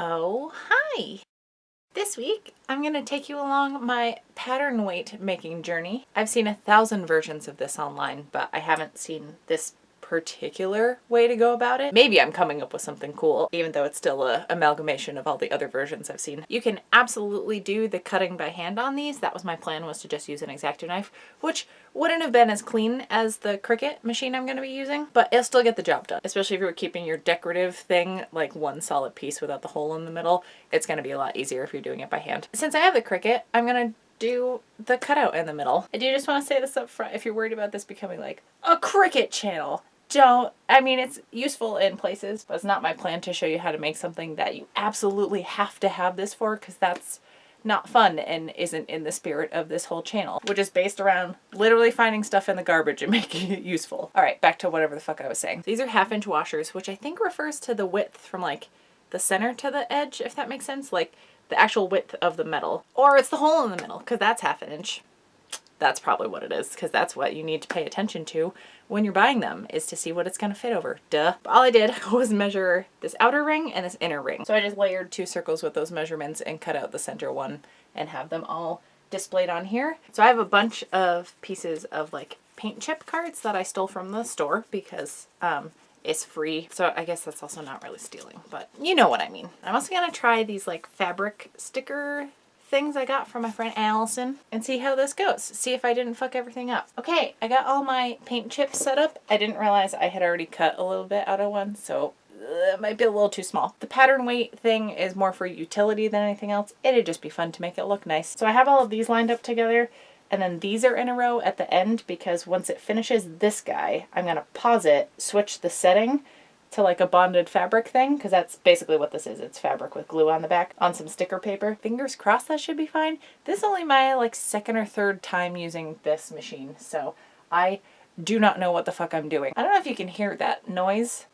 Oh, hi! This week, I'm going to take you along my pattern weight making journey. I've seen 1,000 versions of this online, but I haven't seen this particular way to go about it. Maybe I'm coming up with something cool, even though it's still an amalgamation of all the other versions I've seen. You can absolutely do the cutting by hand on these. That was my plan, was to just use an X-Acto knife, which wouldn't have been as clean as the Cricut machine I'm going to be using, but it'll still get the job done. Especially if you were keeping your decorative thing like one solid piece without the hole in the middle. It's going to be a lot easier if you're doing it by hand. Since I have the Cricut, I'm going to do the cutout in the middle. I do just want to say this up front, if you're worried about this becoming like a Cricut channel, I mean, it's useful in places, but it's not my plan to show you how to make something that you absolutely have to have this for, because that's not fun and isn't in the spirit of this whole channel, which is based around literally finding stuff in the garbage and making it useful. All right, back to whatever the fuck I was saying. These are 1/2 inch washers, which I think refers to the width from like the center to the edge, if that makes sense, like the actual width of the metal, or it's the hole in the middle, because that's 1/2 inch. That's probably what it is, because that's what you need to pay attention to when you're buying them, is to see what it's going to fit over. Duh. But all I did was measure this outer ring and this inner ring. So I just layered 2 circles with those measurements and cut out the center one and have them all displayed on here. So I have a bunch of pieces of like paint chip cards that I stole from the store because it's free. So I guess that's also not really stealing, but you know what I mean. I'm also going to try these like fabric sticker things I got from my friend Allison and see how this goes. See if I didn't fuck everything up. Okay, I got all my paint chips set up. I didn't realize I had already cut a little bit out of one, so it might be a little too small. The pattern weight thing is more for utility than anything else. It'd just be fun to make it look nice. So I have all of these lined up together, and then these are in a row at the end, because once it finishes this guy, I'm gonna pause it, switch the setting to like a bonded fabric thing, because that's basically what this is. It's fabric with glue on the back on some sticker paper. Fingers crossed that should be fine. This is only my like 2nd or 3rd time using this machine, so I do not know what the fuck I'm doing. I don't know if you can hear that noise,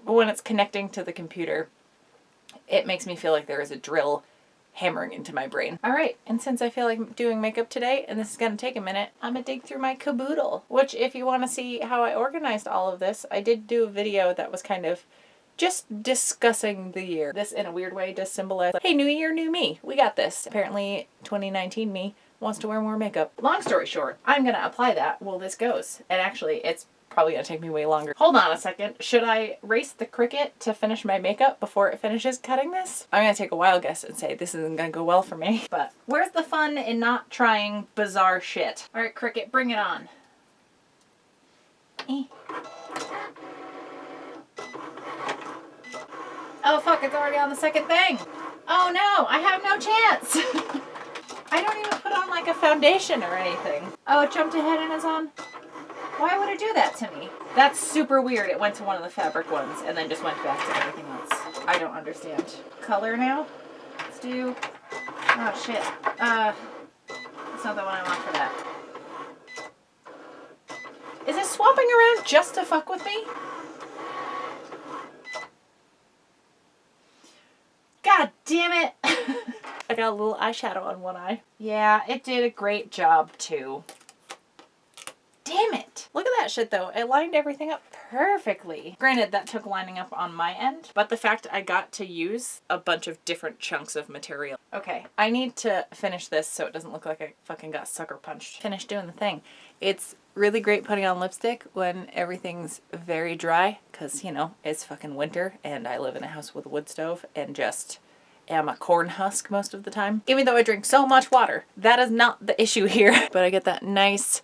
but when it's connecting to the computer, it makes me feel like there is a drill hammering into my brain. All right, and since I feel like doing makeup today, and this is gonna take a minute, I'm gonna dig through my caboodle, which if you want to see how I organized all of this, I did do a video that was kind of just discussing the year. This in a weird way does symbolize like, hey, new year, new me. We got this. Apparently 2019 me wants to wear more makeup. Long story short, I'm gonna apply that while this goes. And actually it's probably gonna take me way longer. Hold on a second. Should I race the Cricut to finish my makeup before it finishes cutting this? I'm gonna take a wild guess and say this isn't gonna go well for me. But where's the fun in not trying bizarre shit? All right, Cricut, bring it on. Oh fuck, it's already on the 2nd thing. Oh no, I have no chance. I don't even put on like a foundation or anything. Oh, it jumped ahead and is on. Why would it do that to me? That's super weird. It went to one of the fabric ones and then just went back to everything else. I don't understand. Color now? Let's do... Oh shit. That's not the one I want for that. Is it swapping around just to fuck with me? God damn it! I got a little eyeshadow on one eye. Yeah, it did a great job too. Damn it! Look at that shit though. It lined everything up perfectly. Granted, that took lining up on my end, but the fact I got to use a bunch of different chunks of material. Okay, I need to finish this so it doesn't look like I fucking got sucker punched. Finish doing the thing. It's really great putting on lipstick when everything's very dry, because, you know, it's fucking winter and I live in a house with a wood stove and just am a corn husk most of the time. Even though I drink so much water, that is not the issue here. But I get that nice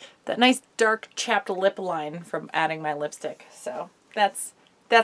dark chapped lip line from adding my lipstick. So that's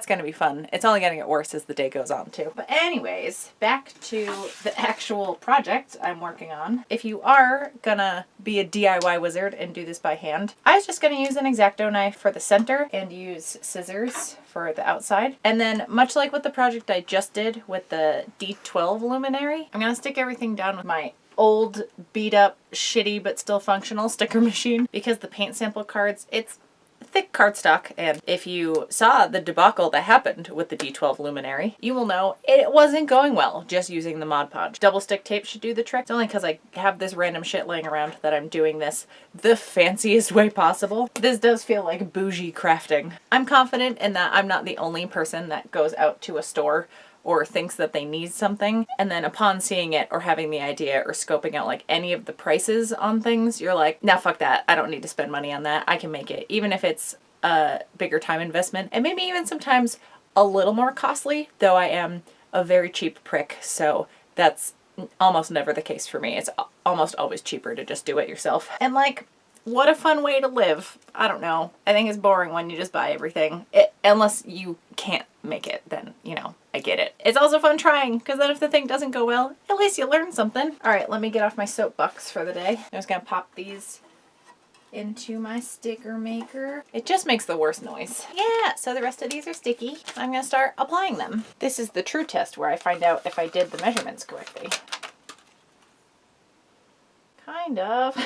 gonna be fun. It's only gonna get worse as the day goes on too. But anyways, back to the actual project I'm working on. If you are gonna be a DIY wizard and do this by hand, I was just gonna use an X-Acto knife for the center and use scissors for the outside. And then much like with the project I just did with the D12 luminary, I'm gonna stick everything down with my old beat up shitty but still functional sticker machine, because the paint sample cards, it's thick cardstock, and if you saw the debacle that happened with the D12 luminary, you will know it wasn't going well just using the Mod Podge. Double stick tape should do the trick. It's only because I have this random shit laying around that I'm doing this the fanciest way possible. This does feel like bougie crafting. I'm confident in that I'm not the only person that goes out to a store or thinks that they need something, and then upon seeing it or having the idea or scoping out like any of the prices on things, you're like, nah, fuck that. I don't need to spend money on that. I can make it, even if it's a bigger time investment and maybe even sometimes a little more costly, though I am a very cheap prick, so that's almost never the case for me. It's almost always cheaper to just do it yourself. And like, what a fun way to live. I don't know. I think it's boring when you just buy everything. Unless you can't make it, then, you know, I get it. It's also fun trying, because then if the thing doesn't go well, at least you learn something. All right, let me get off my soapbox for the day. I'm just gonna pop these into my sticker maker. It just makes the worst noise. Yeah, so the rest of these are sticky. I'm gonna start applying them. This is the true test where I find out if I did the measurements correctly. Kind of.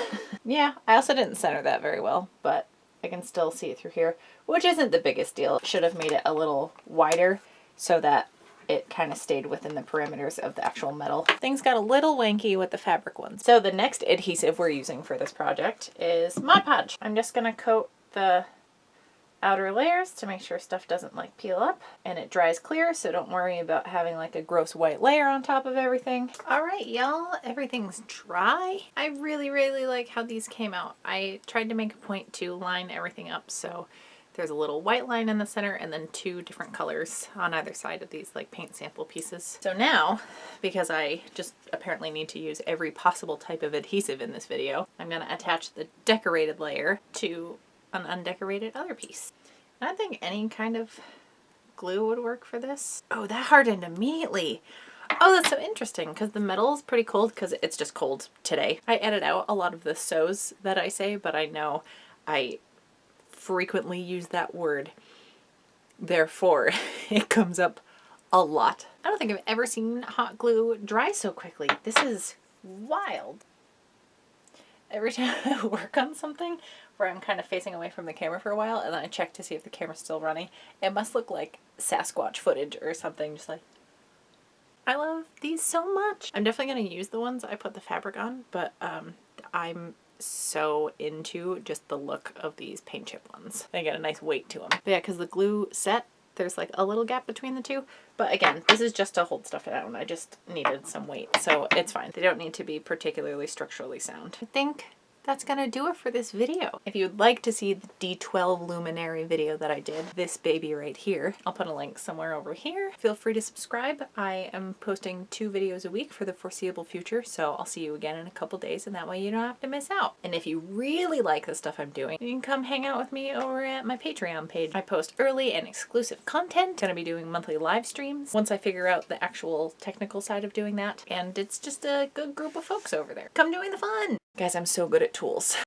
Yeah, I also didn't center that very well, but I can still see it through here, which isn't the biggest deal. Should have made it a little wider so that it kind of stayed within the perimeters of the actual metal. Things got a little wanky with the fabric ones. So the next adhesive we're using for this project is Mod Podge. I'm just gonna coat the outer layers to make sure stuff doesn't like peel up, and it dries clear, so don't worry about having like a gross white layer on top of everything. All right, y'all, everything's dry. I really like how these came out. I tried to make a point to line everything up, so there's a little white line in the center and then 2 different colors on either side of these like paint sample pieces. So now, because I just apparently need to use every possible type of adhesive in this video, I'm gonna attach the decorated layer to an undecorated other piece. And I think any kind of glue would work for this. Oh, that hardened immediately. Oh, that's so interesting, because the metal is pretty cold because it's just cold today. I edit out a lot of the so's that I say, but I know I frequently use that word. Therefore, it comes up a lot. I don't think I've ever seen hot glue dry so quickly. This is wild. Every time I work on something where I'm kind of facing away from the camera for a while and then I check to see if the camera's still running, it must look like Sasquatch footage or something, just like, I love these so much. I'm definitely going to use the ones I put the fabric on, but I'm so into just the look of these paint chip ones. They get a nice weight to them. But yeah, because the glue set, there's like a little gap between the two. But again, this is just to hold stuff down. I just needed some weight, so it's fine. They don't need to be particularly structurally sound. I think that's gonna do it for this video. If you'd like to see the D12 luminary video that I did, this baby right here, I'll put a link somewhere over here. Feel free to subscribe. I am posting 2 videos a week for the foreseeable future, so I'll see you again in a couple days, and that way you don't have to miss out. And if you really like the stuff I'm doing, you can come hang out with me over at my Patreon page. I post early and exclusive content. Gonna be doing monthly live streams once I figure out the actual technical side of doing that, and it's just a good group of folks over there. Come join the fun! Guys, I'm so good at tools.